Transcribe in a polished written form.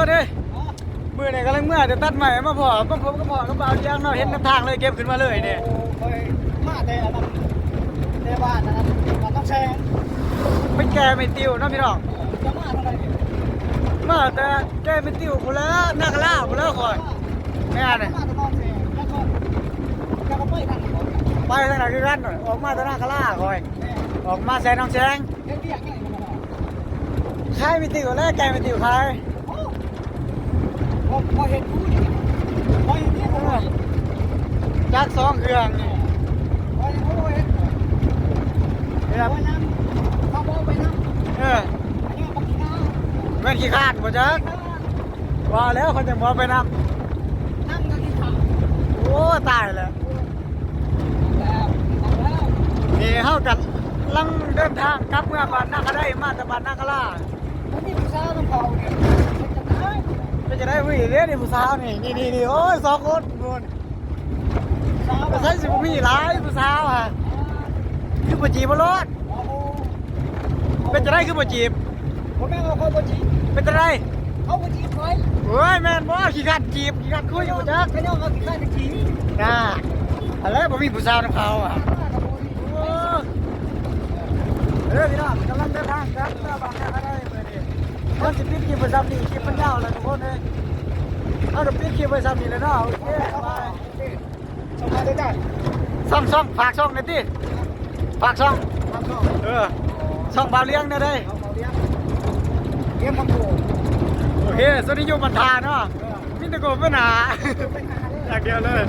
ษดิมือเนี่ยกำลังเมื่อจะตัดใหม่มาพอผมก็พอก็เบาเลี้ยงเนาะเห็นน้ำทางเลยเก็บขึ้นมาเลยเนี่ยมาแต่อันนั้นแต่บ้านนะครับมันต้องแซงไม่แก่ไม่ติวเนาะพี่น้องจะมาทำไมมาแต่แก่ไม่ติวกูแล้วนักล่ากูแล้วคอยแม่เนี่ยมาแต่ต้องแซงแล้วก็ไปทางไหนไปทางไหนคือกันออกมาแต่นักล่าคอยออกมาแซงน้องแซงเรียกไงใครไม่ติวแล้วแก่ไม่ติวใครพอเห็นกูนี่พอเห็นนี่ผมจักสองเครื่องนี่พอเห็นครับน้ำเขาบอกไปน้ำอันนี้ปักกี้แม่นขี้ขาดบ่จักว่าแล้วเขาจะมอไปนำนั่งก็ขี้ขาดโอ้ตายแล้วแล้วนี่เฮากันลังเดินทางกลับเมื่อบ้านนาคาได้มาแต่บ้านนาคาล่าผมมีผู้สาวต้องเผาเนี่ยก็จะได้ผู้หญิงเนี่ยนี่ผู้สาวนี่นี่โอ้ย2คนนู่นแต่ใช่สิผู้หญิงหลายผู้สาวฮะคือบ่จีบบ่รอดเป็นจะได้คือบ่จีบผมแม่เอาเขาบ่จีบเป็นจะได้เขาบ่จีบไว้โอ้ยแม่นบ่ขี้ขัดจีบขี้ขัดคุยอยู่จักเขาเอาขี้ขัดจีบน่าอะไรบ่มีผู้สาวนำเขาอ่ะพี่น้องกำลังเดินทางครับเมื่อบ้านนาคาได้มื้อนี้มันสิปิดคลิปไปซ้ำนี่คลิปมันยาวแล้วทุกคนเอ้ยเอาเดี๋ยวปิดคลิปไปซ้ำนี่เลยเนาะโอเคบายส่งมาได้ช่องฝากช่องหน่อยติฝากช่องช่องบ่าวเลี้ยงเนี่ยได้เลี้ยงมังโกโอเคสวัสดีอยู่บรรทาเนาะมิตรโกเป็นหาอย่างเดียวเลย